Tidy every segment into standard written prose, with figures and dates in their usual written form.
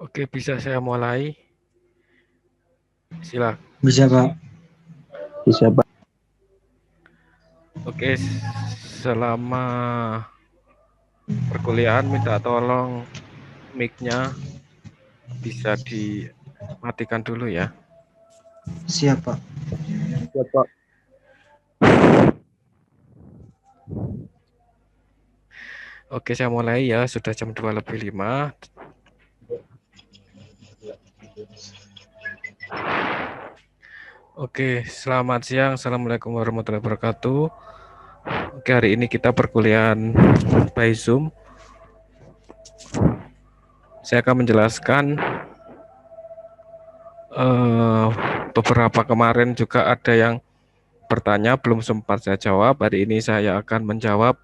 Oke, bisa saya mulai? Silakan. Bisa, Pak. Bisa, Pak. Oke, selama perkuliahan minta tolong mic-nya bisa dimatikan dulu ya. Siap, Pak. Siap, Pak. Oke, saya mulai ya. Sudah jam 2:05. Oke, selamat siang. Assalamualaikum warahmatullahi wabarakatuh. Oke, hari ini kita perkuliahan by Zoom. Saya akan menjelaskan beberapa kemarin juga ada yang bertanya belum sempat saya jawab. Hari ini saya akan menjawab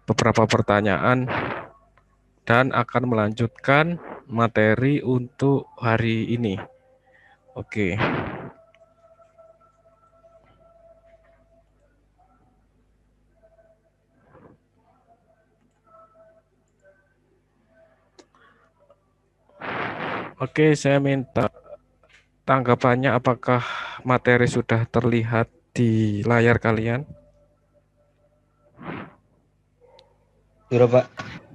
beberapa pertanyaan dan akan melanjutkan materi untuk hari ini. Oke. Oke, saya minta tanggapannya apakah materi sudah terlihat di layar kalian? Sudah, Pak.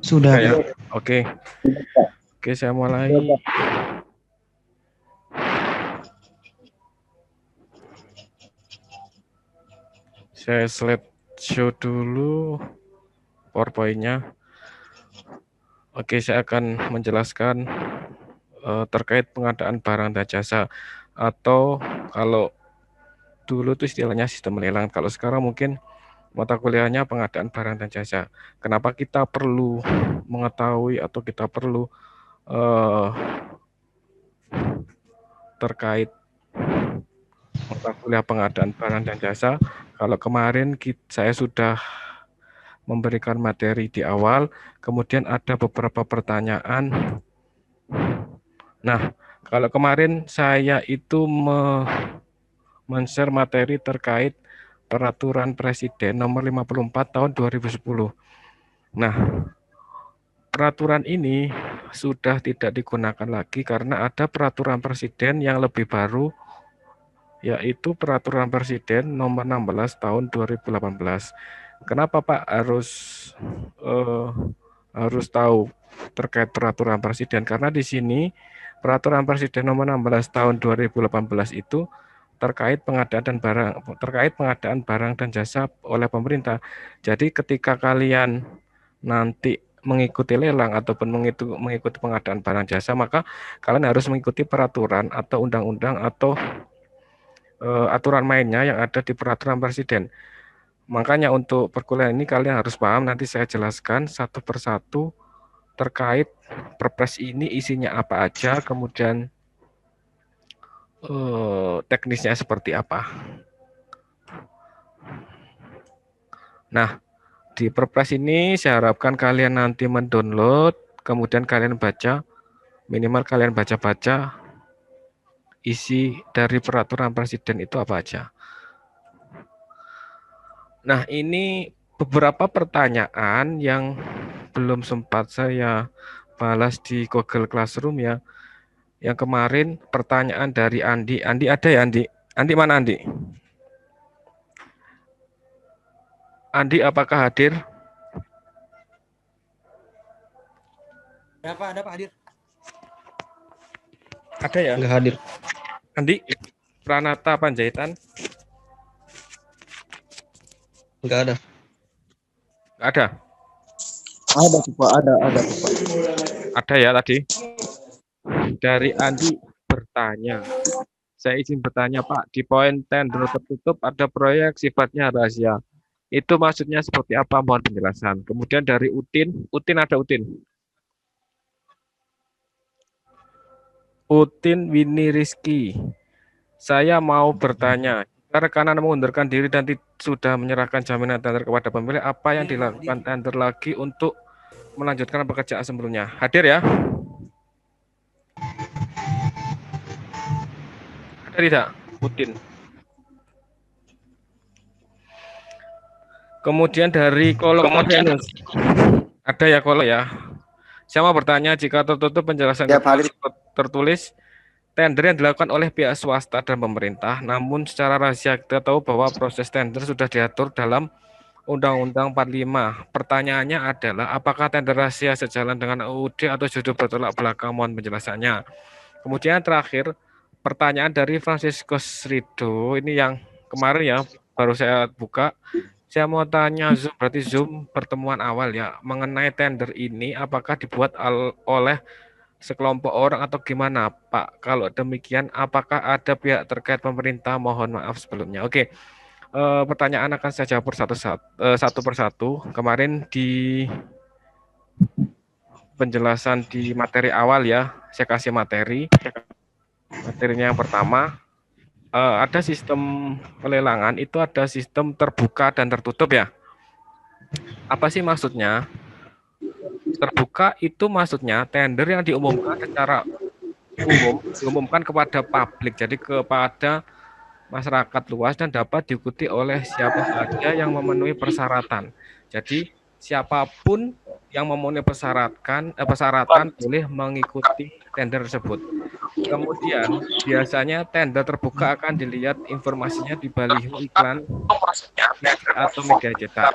Sudah, Ya. Pak. Oke. Oke, saya mulai. Saya slideshow dulu PowerPoint-nya. Oke, saya akan menjelaskan terkait pengadaan barang dan jasa, atau kalau dulu itu istilahnya sistem lelang, kalau sekarang mungkin mata kuliahnya pengadaan barang dan jasa. Kenapa kita perlu mengetahui atau kita perlu terkait mata kuliah pengadaan barang dan jasa? Kalau kemarin saya sudah memberikan materi di awal, kemudian ada beberapa pertanyaan. Nah, kalau kemarin saya itu men-share materi terkait Peraturan Presiden Nomor 54 Tahun 2010. Nah, peraturan ini sudah tidak digunakan lagi karena ada Peraturan Presiden yang lebih baru, yaitu Peraturan Presiden Nomor 16 Tahun 2018. Kenapa Pak harus tahu terkait Peraturan Presiden? Karena di sini Peraturan Presiden Nomor 16 Tahun 2018 itu terkait pengadaan barang dan jasa oleh pemerintah. Jadi ketika kalian nanti mengikuti lelang ataupun mengikuti pengadaan barang jasa, maka kalian harus mengikuti peraturan atau undang-undang atau aturan mainnya yang ada di Peraturan Presiden. Makanya untuk perkuliahan ini kalian harus paham, nanti saya jelaskan satu persatu terkait Perpres ini isinya apa aja, kemudian teknisnya seperti apa. Nah, di Perpres ini saya harapkan kalian nanti mendownload, kemudian kalian baca, minimal kalian baca-baca isi dari Peraturan Presiden itu apa aja. Nah, ini beberapa pertanyaan yang belum sempat saya balas di Google Classroom ya. Yang kemarin pertanyaan dari Andi. Andi ada ya, Andi? Andi mana, Andi? Andi apakah hadir? Ada, Pak. Ada, Pak, hadir. Ada ya? Enggak hadir. Andi Pranata Panjaitan? Enggak ada. Enggak ada? Ada, Pak. Ada, Pak. Ada ya tadi? Dari Andi bertanya. Saya izin bertanya, Pak. Di poin tender tertutup ada proyek sifatnya rahasia. Itu maksudnya seperti apa? Mohon penjelasan. Kemudian dari Utin. Utin ada Utin? Utin Winnie Rizky. Saya mau bertanya, jika rekanan mengundurkan diri dan sudah menyerahkan jaminan tender kepada pemilik, apa yang dilakukan tender lagi untuk melanjutkan pekerjaan sebelumnya? Hadir ya? Ada tidak, Utin? Kemudian dari Kolok Venus. Ada ya Kolok ya? Saya mau bertanya, jika tertutup penjelasan Ya, Pak, hadir. tertulis tender yang dilakukan oleh pihak swasta dan pemerintah, namun secara rahasia kita tahu bahwa proses tender sudah diatur dalam Undang-Undang 45. Pertanyaannya adalah apakah tender rahasia sejalan dengan UUD atau justru bertolak belakang? Mohon penjelasannya. Kemudian terakhir, pertanyaan dari Franciscus Rido, ini yang kemarin ya, baru saya buka. Saya mau tanya Zoom, berarti Zoom pertemuan awal ya, mengenai tender ini apakah dibuat oleh sekelompok orang atau gimana, Pak? Kalau demikian, apakah ada pihak terkait pemerintah? Mohon maaf sebelumnya. Oke, pertanyaan akan saya jawab satu persatu. Kemarin di penjelasan di materi awal ya, saya kasih materi. Materinya yang pertama, ada sistem pelelangan, itu ada sistem terbuka dan tertutup ya. Apa sih maksudnya? Terbuka itu maksudnya tender yang diumumkan secara umum, diumumkan kepada publik, jadi kepada masyarakat luas dan dapat diikuti oleh siapa saja yang memenuhi persyaratan. Jadi siapapun yang memenuhi persyaratan boleh mengikuti tender tersebut. Kemudian biasanya tender terbuka akan dilihat informasinya di baliho iklan atau media cetak.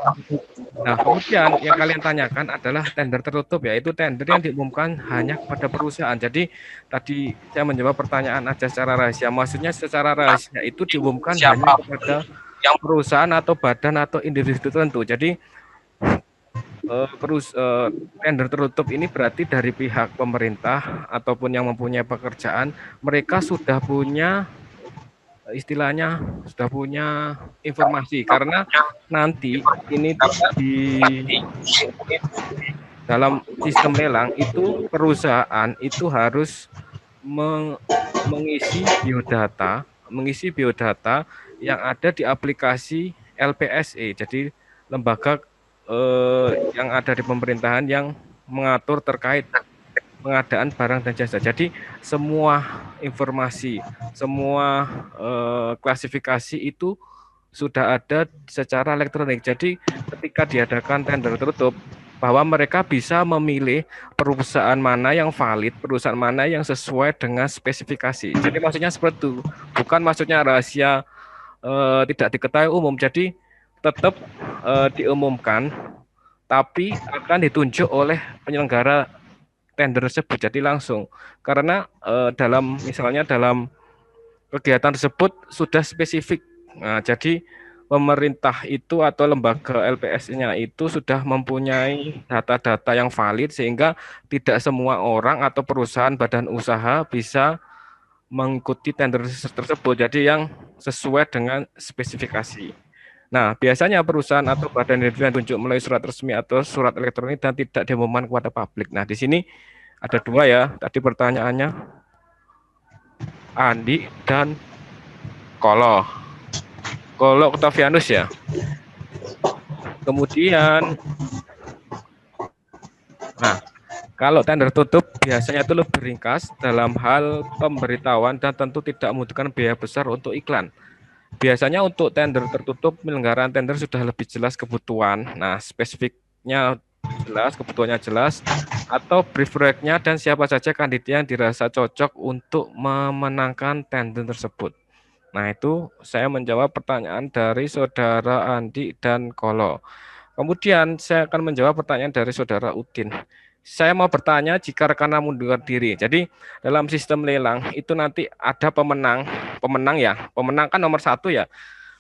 Nah, kemudian yang kalian tanyakan adalah tender tertutup, yaitu tender yang diumumkan hanya kepada perusahaan. Jadi tadi saya menjawab pertanyaan aja secara rahasia. Maksudnya secara rahasia itu diumumkan hanya kepada perusahaan atau badan atau individu tertentu. Jadi tender tertutup ini berarti dari pihak pemerintah ataupun yang mempunyai pekerjaan, mereka sudah punya istilahnya sudah punya informasi, karena nanti ini di dalam sistem lelang itu perusahaan itu harus mengisi biodata yang ada di aplikasi LPSE, jadi lembaga yang ada di pemerintahan yang mengatur terkait pengadaan barang dan jasa. Jadi semua informasi, semua klasifikasi itu sudah ada secara elektronik. Jadi ketika diadakan tender tertutup, bahwa mereka bisa memilih perusahaan mana yang valid, perusahaan mana yang sesuai dengan spesifikasi. Jadi maksudnya seperti itu, bukan maksudnya rahasia tidak diketahui umum. Jadi tetap diumumkan, tapi akan ditunjuk oleh penyelenggara tender tersebut, jadi langsung, karena misalnya dalam kegiatan tersebut sudah spesifik. Nah, jadi pemerintah itu atau lembaga LPS-nya itu sudah mempunyai data-data yang valid sehingga tidak semua orang atau perusahaan badan usaha bisa mengikuti tender tersebut. Jadi yang sesuai dengan spesifikasi. Nah, biasanya perusahaan atau badan yang ditunjuk melalui surat resmi atau surat elektronik dan tidak diumumkan kepada publik. Nah, di sini ada dua ya, tadi pertanyaannya Andi dan Kolo Octavianus ya. Kemudian, nah, kalau tender tutup biasanya itu lebih ringkas dalam hal pemberitahuan dan tentu tidak membutuhkan biaya besar untuk iklan. Biasanya untuk tender tertutup, penyelenggaraan tender sudah lebih jelas kebutuhan. Nah, spesifiknya jelas, kebutuhannya jelas, atau brief proyeknya dan siapa saja kandidat yang dirasa cocok untuk memenangkan tender tersebut. Nah, itu saya menjawab pertanyaan dari Saudara Andi dan Kolo. Kemudian saya akan menjawab pertanyaan dari Saudara Udin. Saya mau bertanya jika rekan mundurkan diri. Jadi dalam sistem lelang itu nanti ada pemenang ya. Pemenang kan nomor 1 ya.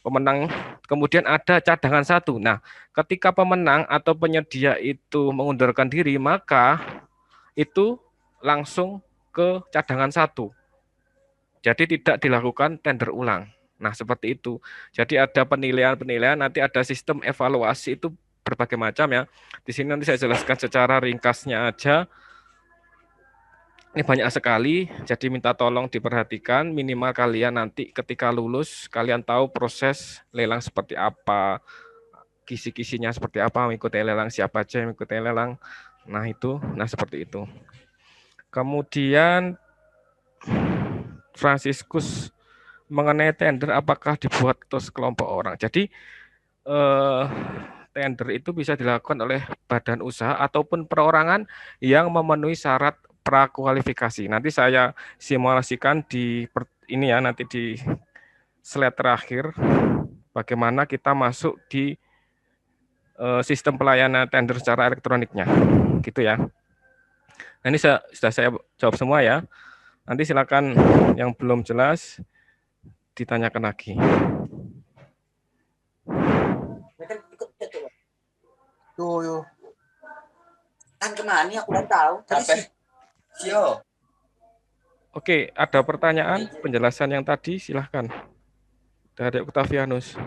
Pemenang, kemudian ada cadangan 1. Nah, ketika pemenang atau penyedia itu mengundurkan diri, maka itu langsung ke cadangan 1. Jadi tidak dilakukan tender ulang. Nah, seperti itu. Jadi ada penilaian, nanti ada sistem evaluasi itu berbagai macam ya. Di sini nanti saya jelaskan secara ringkasnya aja. Ini banyak sekali, jadi minta tolong diperhatikan, minimal kalian nanti ketika lulus, kalian tahu proses lelang seperti apa, kisi-kisinya seperti apa, mengikuti lelang, siapa aja yang mengikuti lelang. Nah seperti itu. Kemudian Franciscus mengenai tender apakah dibuat terus kelompok orang. Jadi tender itu bisa dilakukan oleh badan usaha ataupun perorangan yang memenuhi syarat prakualifikasi. Nanti saya simulasikan di ini ya, nanti di slide terakhir bagaimana kita masuk di sistem pelayanan tender secara elektroniknya, gitu ya. Nah, ini sudah saya jawab semua ya. Nanti silakan yang belum jelas ditanyakan lagi. Tuh. Kan kemana? Aku udah tahu. Capek. Sio. Oke, ada pertanyaan penjelasan yang tadi, silahkan. Dari Octavianus.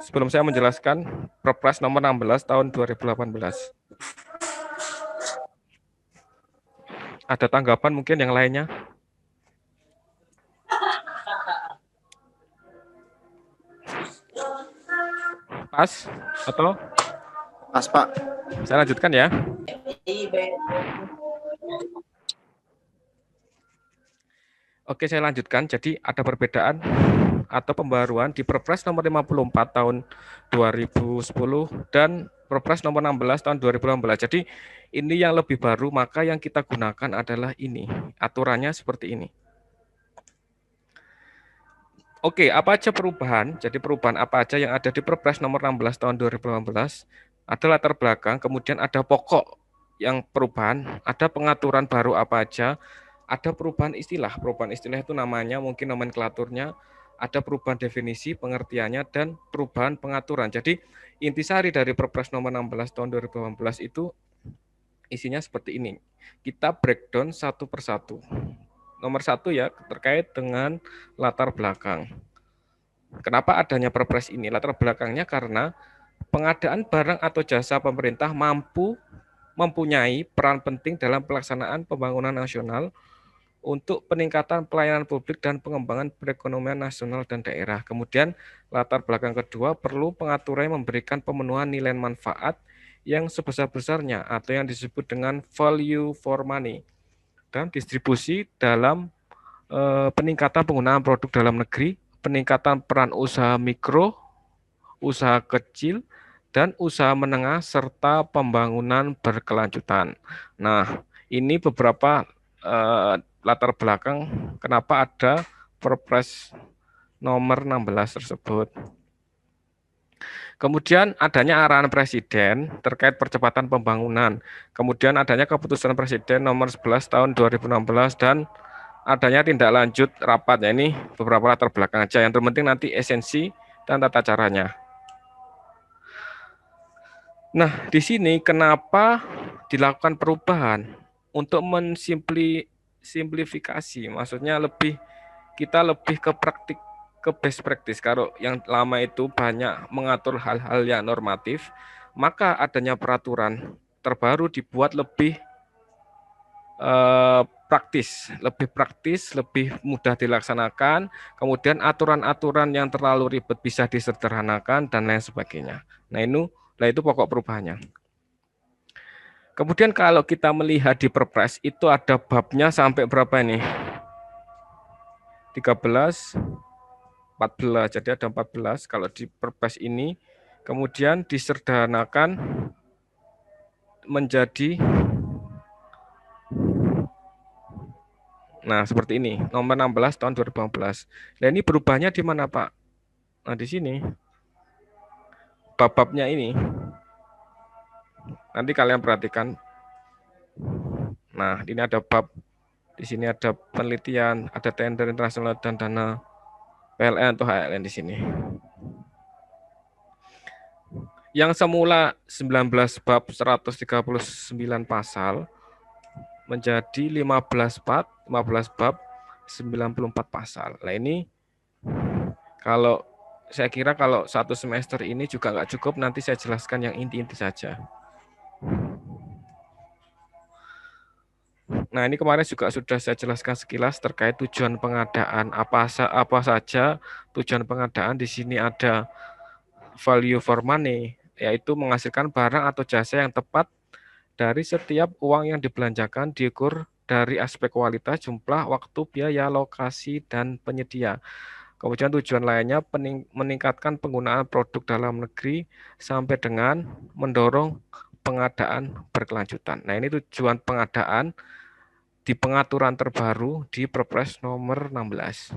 Sebelum saya menjelaskan Perpres nomor 16 tahun 2018. Ada tanggapan mungkin yang lainnya? Pas atau? Pas, Pak. Saya lanjutkan ya. Oke, saya lanjutkan. Jadi ada perbedaan atau pembaruan di Perpres nomor 54 tahun 2010 dan Perpres nomor 16 tahun 2016. Jadi ini yang lebih baru, maka yang kita gunakan adalah ini. Aturannya seperti ini. Oke, apa aja perubahan? Jadi perubahan apa aja yang ada di Perpres nomor 16 tahun 2018? Ada latar belakang, kemudian ada pokok yang perubahan, ada pengaturan baru apa aja, ada perubahan istilah. Perubahan istilah itu namanya mungkin nomenklaturnya, ada perubahan definisi, pengertiannya, dan perubahan pengaturan. Jadi intisari dari Perpres nomor 16 tahun 2018 itu isinya seperti ini. Kita breakdown satu persatu. Nomor satu ya, terkait dengan latar belakang. Kenapa adanya Perpres ini? Latar belakangnya karena pengadaan barang atau jasa pemerintah mempunyai peran penting dalam pelaksanaan pembangunan nasional untuk peningkatan pelayanan publik dan pengembangan perekonomian nasional dan daerah. Kemudian latar belakang kedua, perlu pengaturan yang memberikan pemenuhan nilai manfaat yang sebesar-besarnya atau yang disebut dengan value for money dan distribusi dalam peningkatan penggunaan produk dalam negeri, peningkatan peran usaha mikro, usaha kecil, dan usaha menengah, serta pembangunan berkelanjutan. Nah, ini beberapa latar belakang kenapa ada Perpres nomor 16 tersebut. Kemudian adanya arahan Presiden terkait percepatan pembangunan. Kemudian adanya keputusan Presiden nomor 11 tahun 2016 dan adanya tindak lanjut rapat. Ya, ini beberapa latar belakang aja. Yang terpenting nanti esensi dan tata caranya. Nah, di sini kenapa dilakukan perubahan untuk mensimplifikasi, maksudnya kita lebih ke praktik, ke best practice. Kalau yang lama itu banyak mengatur hal-hal yang normatif, maka adanya peraturan terbaru dibuat lebih praktis, lebih mudah dilaksanakan, kemudian aturan-aturan yang terlalu ribet bisa disederhanakan dan lain sebagainya. Nah, itu pokok perubahannya. Kemudian kalau kita melihat di Perpres itu ada babnya sampai berapa ini? 13, 14, jadi ada 14 kalau di Perpres ini. Kemudian disederhanakan menjadi, nah seperti ini, nomor 16 tahun 2015. Nah ini berubahnya di mana Pak? Nah di sini, bab-babnya ini. Nanti kalian perhatikan. Nah ini ada bab, di sini ada penelitian, ada tender internasional dan dana PLN atau HLN di sini. Yang semula 19 bab 139 pasal menjadi 15 bab 94 pasal. Nah ini kalau saya kira kalau satu semester ini juga nggak cukup, nanti saya jelaskan yang inti-inti saja. Nah ini kemarin juga sudah saya jelaskan sekilas terkait tujuan pengadaan, apa saja tujuan pengadaan. Di sini ada value for money, yaitu menghasilkan barang atau jasa yang tepat dari setiap uang yang dibelanjakan, diukur dari aspek kualitas, jumlah, waktu, biaya, lokasi, dan penyedia. Kemudian tujuan lainnya meningkatkan penggunaan produk dalam negeri sampai dengan mendorong pengadaan berkelanjutan. Nah, ini tujuan pengadaan di pengaturan terbaru di Perpres nomor 16.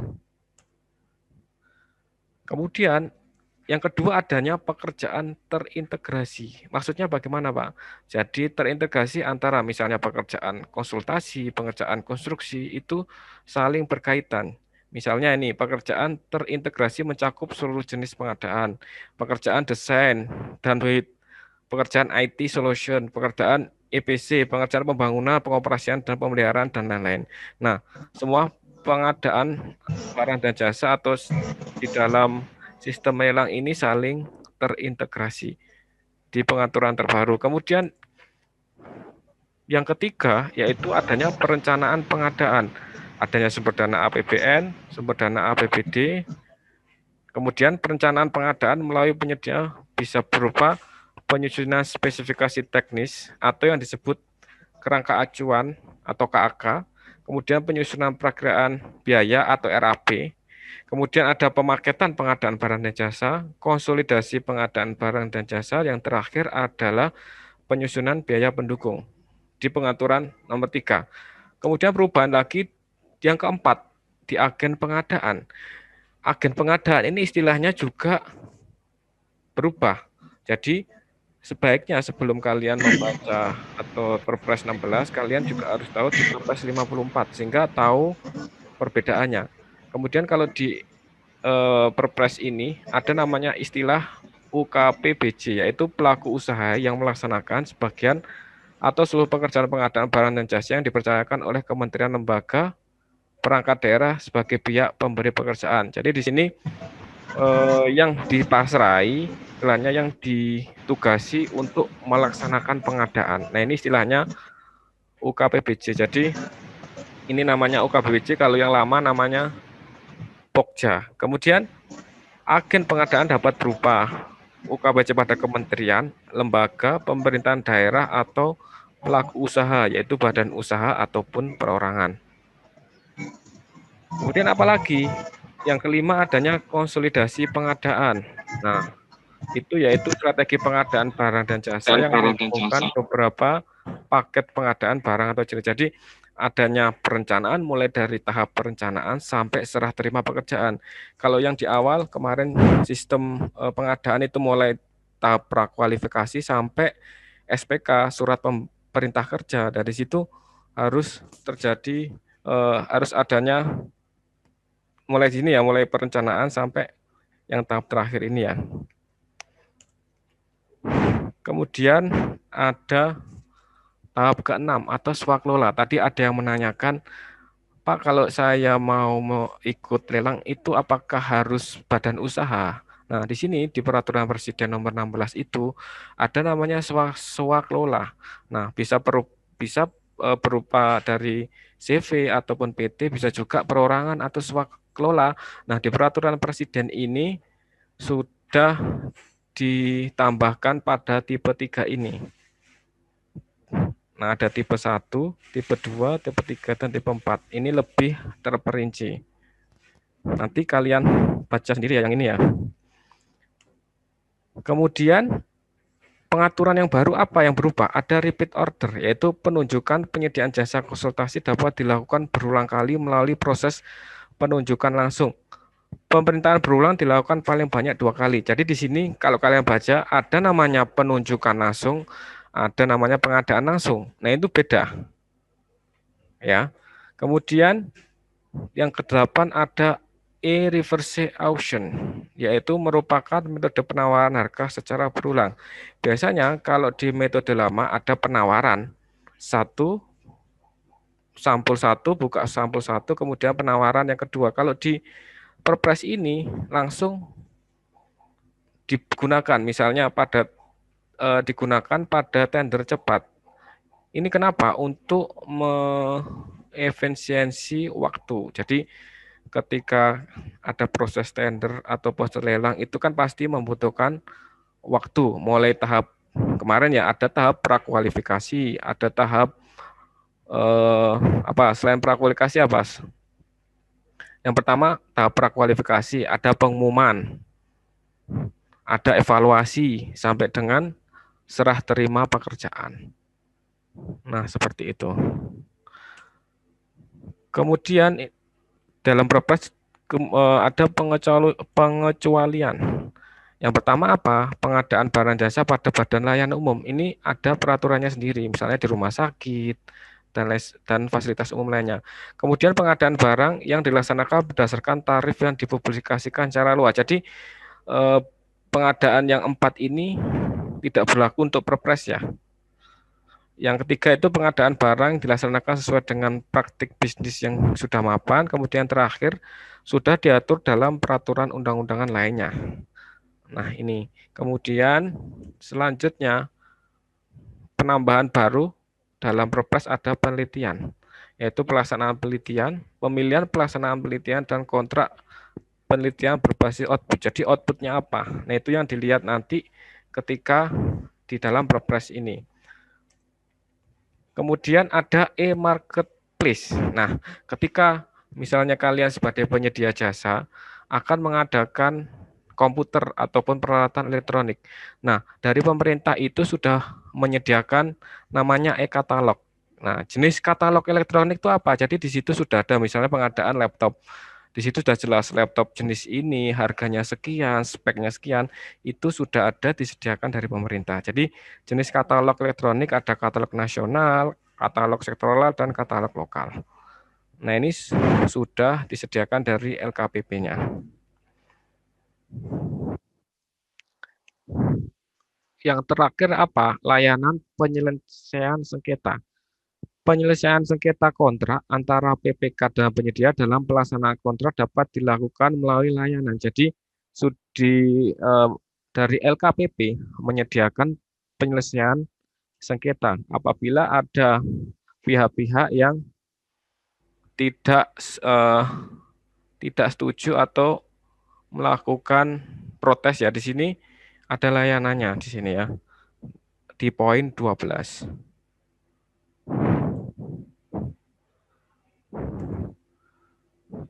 Kemudian yang kedua adanya pekerjaan terintegrasi. Maksudnya bagaimana, Pak? Jadi terintegrasi antara misalnya pekerjaan konsultasi, pengerjaan konstruksi itu saling berkaitan. Misalnya ini pekerjaan terintegrasi mencakup seluruh jenis pengadaan, pekerjaan desain dan pekerjaan IT solution, pekerjaan EPC, pengerjaan pembangunan, pengoperasian dan pemeliharaan dan lain-lain. Nah, semua pengadaan barang dan jasa atau di dalam sistem lelang ini saling terintegrasi di pengaturan terbaru. Kemudian yang ketiga yaitu adanya perencanaan pengadaan. Adanya sumber dana APBN, sumber dana APBD. Kemudian perencanaan pengadaan melalui penyedia bisa berupa penyusunan spesifikasi teknis atau yang disebut kerangka acuan atau KAK. Kemudian penyusunan perakiraan biaya atau RAP. Kemudian ada pemaketan pengadaan barang dan jasa, konsolidasi pengadaan barang dan jasa, yang terakhir adalah penyusunan biaya pendukung di pengaturan nomor 3. Kemudian perubahan lagi yang keempat di agen pengadaan. Agen pengadaan ini istilahnya juga berubah. Jadi sebaiknya sebelum kalian membaca atau Perpres 16, kalian juga harus tahu di Perpres 54 sehingga tahu perbedaannya. Kemudian kalau di Perpres ini ada namanya istilah UKPBJ, yaitu pelaku usaha yang melaksanakan sebagian atau seluruh pekerjaan pengadaan barang dan jasa yang dipercayakan oleh kementerian, lembaga, perangkat daerah sebagai pihak pemberi pekerjaan. Jadi di sini yang dipasrai, istilahnya yang ditugasi untuk melaksanakan pengadaan. Nah, ini istilahnya UKPBJ. Jadi ini namanya UKPBJ, kalau yang lama namanya Pokja. Kemudian agen pengadaan dapat berupa UKPBJ pada kementerian, lembaga, pemerintahan daerah, atau pelaku usaha, yaitu badan usaha ataupun perorangan. Kemudian apalagi? Yang kelima adanya konsolidasi pengadaan. Nah, itu yaitu strategi pengadaan barang dan jasa yang menggabungkan beberapa paket pengadaan barang atau jenis. Jadi adanya perencanaan mulai dari tahap perencanaan sampai serah terima pekerjaan. Kalau yang di awal kemarin sistem pengadaan itu mulai tahap prakualifikasi sampai SPK, surat perintah kerja. Dari situ harus terjadi harus adanya mulai sini ya, mulai perencanaan sampai yang tahap terakhir ini ya. Kemudian ada tahap ke-6 atau swaklola. Tadi ada yang menanyakan, Pak, kalau saya mau ikut lelang itu apakah harus badan usaha? Nah, di sini di Peraturan Presiden nomor 16 itu ada namanya swaklola. Nah, bisa berupa dari CV ataupun PT, bisa juga perorangan atau swaklola. Nah, di Peraturan Presiden ini sudah ditambahkan pada tipe 3 ini. Nah, ada tipe 1, tipe 2, tipe 3, dan tipe 4. Ini lebih terperinci. Nanti kalian baca sendiri ya yang ini ya. Kemudian pengaturan yang baru apa yang berubah? Ada repeat order, yaitu penunjukan penyediaan jasa konsultasi dapat dilakukan berulang kali melalui proses penunjukan langsung. Pemerintahan berulang dilakukan paling banyak 2 kali. Jadi di sini kalau kalian baca ada namanya penunjukan langsung, ada namanya pengadaan langsung. Nah, itu beda. Ya. Kemudian yang ke-8 ada e-reverse auction, yaitu merupakan metode penawaran harga secara berulang. Biasanya kalau di metode lama ada penawaran sampul satu, buka sampul satu, kemudian penawaran yang kedua. Kalau di Perpres ini langsung digunakan, misalnya digunakan pada tender cepat. Ini kenapa? Untuk efisiensi waktu. Jadi ketika ada proses tender atau proses lelang itu kan pasti membutuhkan waktu. Mulai tahap kemarin ya ada tahap prakualifikasi, ada tahap selain prakualifikasi apa? Yang pertama tahap prakualifikasi, ada pengumuman, ada evaluasi sampai dengan serah terima pekerjaan. Nah, seperti itu. Kemudian dalam Perpres ada pengecualian. Yang pertama apa? Pengadaan barang jasa pada badan layanan umum. Ini ada peraturannya sendiri, misalnya di rumah sakit dan fasilitas umum lainnya. Kemudian pengadaan barang yang dilaksanakan berdasarkan tarif yang dipublikasikan secara luas. Jadi pengadaan yang 4 ini tidak berlaku untuk Perpres ya. Yang ketiga itu pengadaan barang dilaksanakan sesuai dengan praktik bisnis yang sudah mapan. Kemudian terakhir sudah diatur dalam peraturan undang-undangan lainnya. Nah ini. Kemudian selanjutnya penambahan baru dalam Perpres ada penelitian, yaitu pelaksanaan penelitian, pemilihan pelaksanaan penelitian dan kontrak penelitian berbasis output. Jadi outputnya apa? Nah itu yang dilihat nanti ketika di dalam Perpres ini. Kemudian ada e-marketplace. Nah, ketika misalnya kalian sebagai penyedia jasa akan mengadakan komputer ataupun peralatan elektronik. Nah, dari pemerintah itu sudah menyediakan namanya e-katalog. Nah, jenis katalog elektronik itu apa? Jadi di situ sudah ada misalnya pengadaan laptop. Di situ sudah jelas laptop jenis ini, harganya sekian, speknya sekian, itu sudah ada disediakan dari pemerintah. Jadi jenis katalog elektronik ada katalog nasional, katalog sektoral, dan katalog lokal. Nah ini sudah disediakan dari LKPP-nya. Yang terakhir apa? Layanan penyelesaian sengketa. Penyelesaian sengketa kontrak antara PPK dan penyedia dalam pelaksanaan kontrak dapat dilakukan melalui layanan. Jadi dari LKPP menyediakan penyelesaian sengketa apabila ada pihak-pihak yang tidak tidak setuju atau melakukan protes ya. Di sini ada layanannya di sini ya. Di poin 12.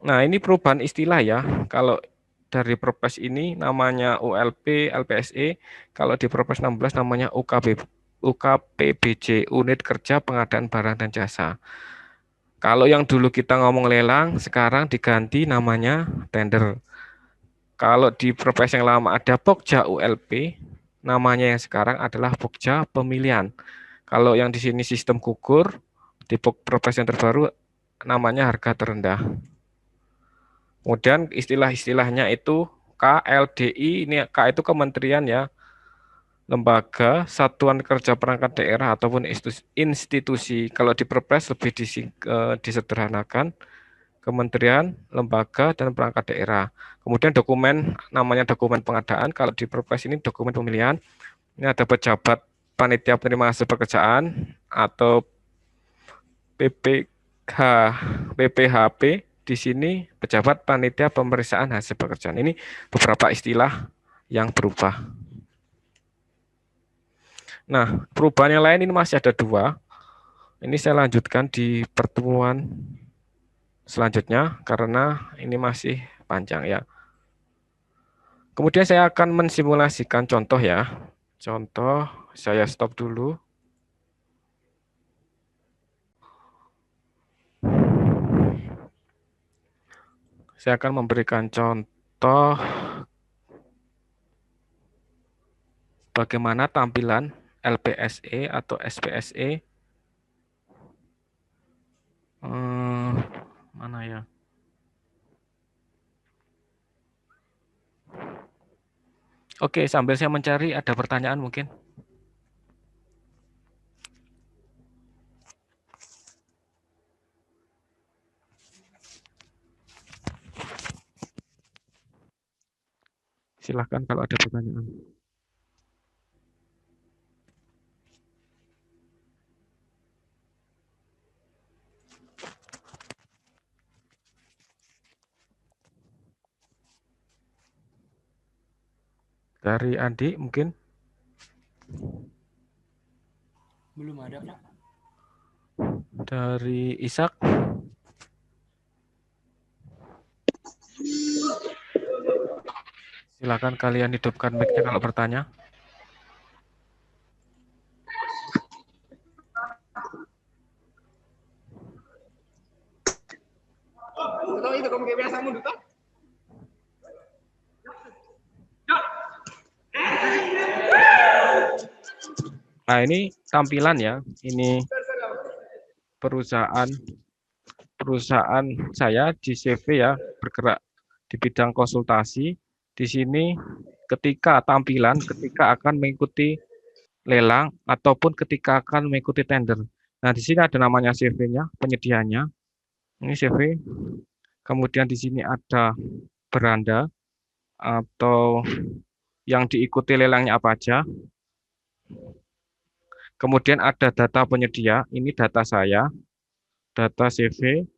Nah, ini perubahan istilah ya. Kalau dari Perpres ini namanya ULP, LPSE, kalau di Perpres 16 namanya UKPBJ, Unit Kerja Pengadaan Barang dan Jasa. Kalau yang dulu kita ngomong lelang, sekarang diganti namanya tender. Kalau di Perpres yang lama ada Pokja ULP, namanya yang sekarang adalah Pokja Pemilihan. Kalau yang di sini sistem gugur, di Perpres yang terbaru namanya harga terendah. Kemudian istilah-istilahnya itu KLDI, ini K itu kementerian ya, lembaga, satuan kerja perangkat daerah ataupun institusi. Kalau di Perpres lebih disederhanakan, kementerian, lembaga, dan perangkat daerah. Kemudian dokumen, namanya dokumen pengadaan, kalau di Perpres ini dokumen pemilihan, ini ada pejabat panitia penerima hasil pekerjaan atau PPH, PPHP. Di sini pejabat panitia pemeriksaan hasil pekerjaan. Ini beberapa istilah yang berubah. Nah, perubahan yang lain ini masih ada 2. Ini saya lanjutkan di pertemuan selanjutnya karena ini masih panjang ya. Kemudian saya akan mensimulasikan contoh ya. Contoh, saya stop dulu. Saya akan memberikan contoh bagaimana tampilan LPSE atau SPSE. Mana ya? Oke, sambil saya mencari, ada pertanyaan mungkin? Silahkan kalau ada pertanyaan. Dari Andi mungkin? Belum ada, Pak. Dari Ishak? Silakan kalian hidupkan mic-nya kalau bertanya. Nah, ini tampilan ya. Ini perusahaan saya di CV ya, bergerak di bidang konsultasi. Di sini ketika akan mengikuti lelang ataupun ketika akan mengikuti tender. Nah, di sini ada namanya CV-nya, penyediaannya. Ini CV. Kemudian di sini ada beranda atau yang diikuti lelangnya apa aja. Kemudian ada data penyedia, ini data saya, data CV,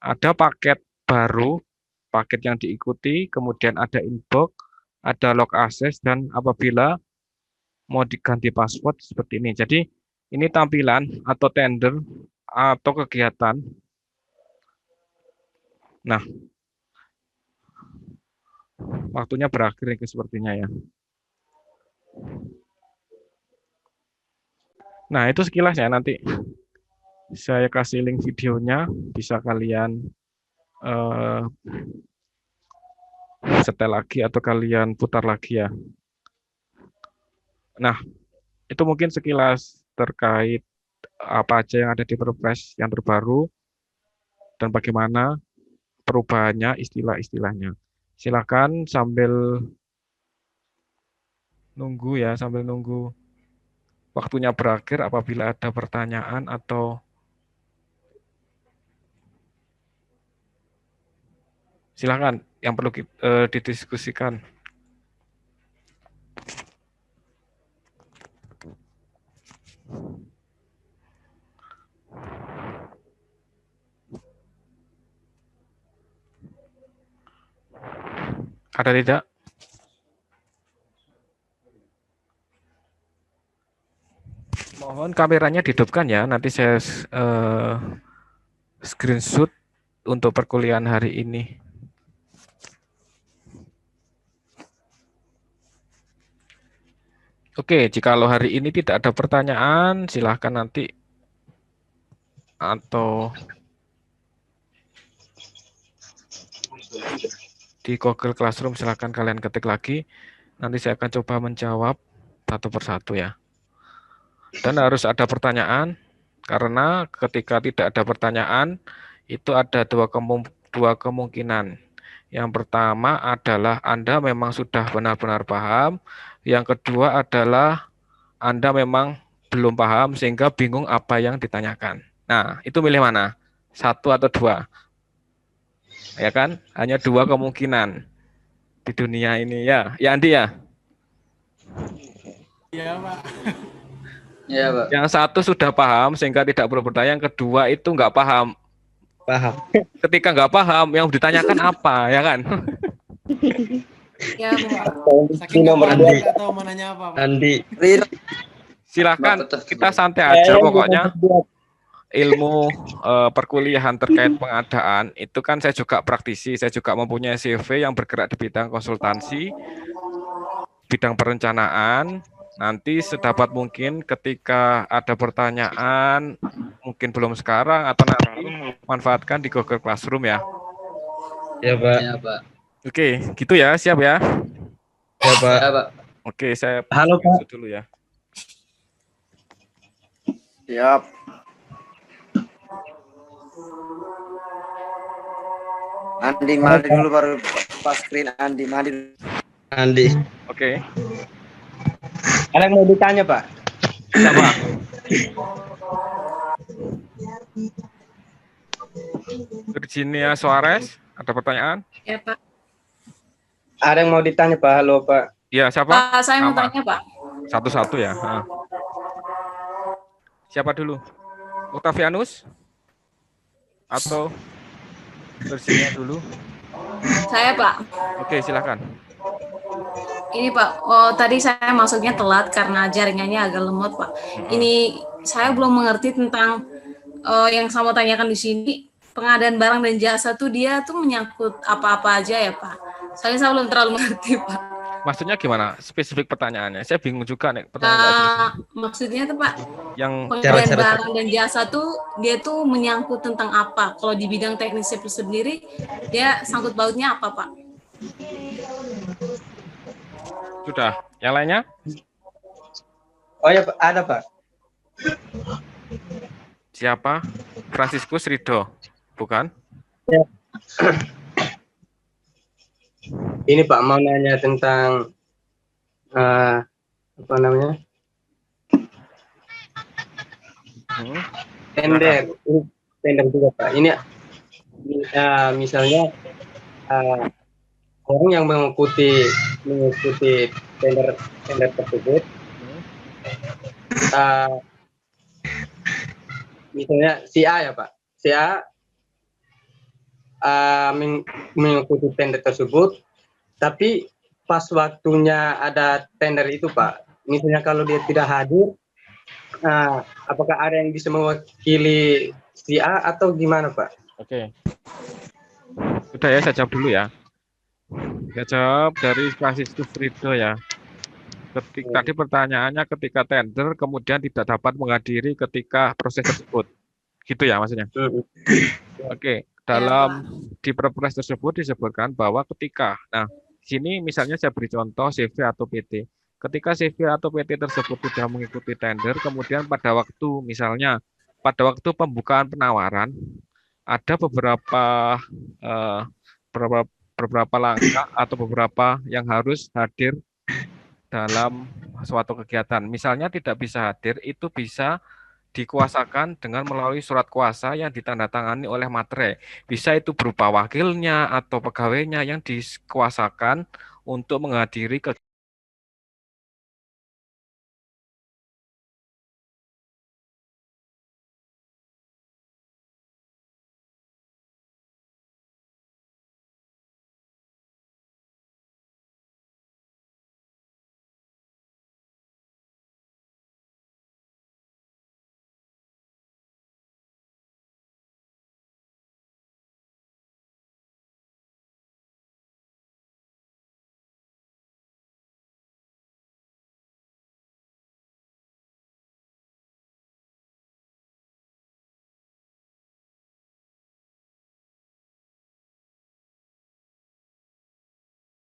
ada paket baru, paket yang diikuti, kemudian ada inbox, ada log access, dan apabila mau diganti password seperti ini. Jadi ini tampilan atau tender atau kegiatan. Nah, waktunya berakhir ini sepertinya ya. Nah, itu sekilas ya, nanti saya kasih link videonya, bisa kalian setel lagi atau kalian putar lagi ya. Nah, itu mungkin sekilas terkait apa aja yang ada di Perpres yang terbaru dan bagaimana perubahannya, istilah-istilahnya. Silakan sambil nunggu waktunya berakhir apabila ada pertanyaan atau silakan yang perlu didiskusikan. Ada tidak? Mohon kameranya dihidupkan ya, nanti saya screenshot untuk perkuliahan hari ini. Oke, jikalau hari ini tidak ada pertanyaan, silahkan nanti atau di Google Classroom silahkan kalian ketik lagi. Nanti saya akan coba menjawab satu persatu ya. Dan harus ada pertanyaan, karena ketika tidak ada pertanyaan, itu ada dua kemungkinan. Yang pertama adalah Anda memang sudah benar-benar paham. Yang kedua adalah Anda memang belum paham sehingga bingung apa yang ditanyakan. Nah, itu milih mana? Satu atau dua? Ya kan? Hanya dua kemungkinan di dunia ini ya. Ya Andi ya? Iya, Pak. Iya, Pak. Yang satu sudah paham sehingga tidak perlu bertanya. Yang kedua itu nggak paham. Paham. Ketika nggak paham, yang ditanyakan apa, ya kan? Iya, Pak. Saking Nomor nggak dua. nggak tahu mau nanya apa, Pak. Andi. Silahkan, Bapak, kita santai aja pokoknya. Ilmu perkuliahan terkait pengadaan, itu kan saya juga praktisi, saya juga mempunyai CV yang bergerak di bidang konsultansi, bidang perencanaan. Nanti sedapat mungkin ketika ada pertanyaan, mungkin belum sekarang atau nanti manfaatkan di Google Classroom ya. Ya, Pak. Iya, Pak. Oke, gitu ya, siap ya. Ya, Pak. Iya, Pak. Oke, saya Halo, Pak. dulu ya. Siap. Andi mandi dulu baru pas screen Andi mandi dulu. Andi. Oke, Ada yang mau ditanya, Pak? siapa? Virginia Suarez, ada pertanyaan? Ya, Pak. Ada yang mau ditanya, Pak? Halo, Pak. Iya, siapa? Pak, saya mau Nama. tanya, Pak. Satu-satu ya. Siapa dulu? Octavianus? Atau Virginia dulu? Saya, Pak. Oke, silakan. Ini, Pak. Tadi saya masuknya telat karena jaringannya agak lemot, Pak. Ini saya belum mengerti tentang yang saya mau tanyakan di sini. Pengadaan barang dan jasa tuh dia tuh menyangkut apa-apa aja ya, Pak. Soalnya saya belum terlalu mengerti, Pak. Maksudnya gimana? Spesifik pertanyaannya. Saya bingung juga nih pertanyaan Maksudnya tuh Pak, yang pengadaan barang dan jasa tuh dia tuh menyangkut tentang apa? Kalau di bidang teknis sipil sendiri, dia sangkut pautnya apa Pak? sudah. Yang lainnya? Oh ya, Pak, ada Pak. Siapa? Franciscus Rido, bukan? Ya. Ini Pak mau nanya tentang apa namanya? Tender juga Pak. Ini misalnya orang yang mengikuti tender tersebut, misalnya si A ya Pak, si A mengikuti tender tersebut, tapi pas waktunya ada tender itu Pak, misalnya kalau dia tidak hadir, apakah ada yang bisa mewakili si A atau gimana Pak? Oke. Sudah ya, saya jawab dulu ya. Saya jawab dari Franciscus Rido ya. Tadi pertanyaannya ketika tender kemudian tidak dapat menghadiri ketika proses tersebut. Gitu ya maksudnya? Oke. Di Perpres tersebut disebutkan bahwa ketika, sini misalnya saya beri contoh CV atau PT. Ketika CV atau PT tersebut sudah mengikuti tender, kemudian pada waktu pembukaan penawaran, ada beberapa langkah atau beberapa yang harus hadir dalam suatu kegiatan. Misalnya tidak bisa hadir, itu bisa dikuasakan dengan melalui surat kuasa yang ditandatangani oleh materai. Bisa itu berupa wakilnya atau pegawainya yang dikuasakan untuk menghadiri kegiatan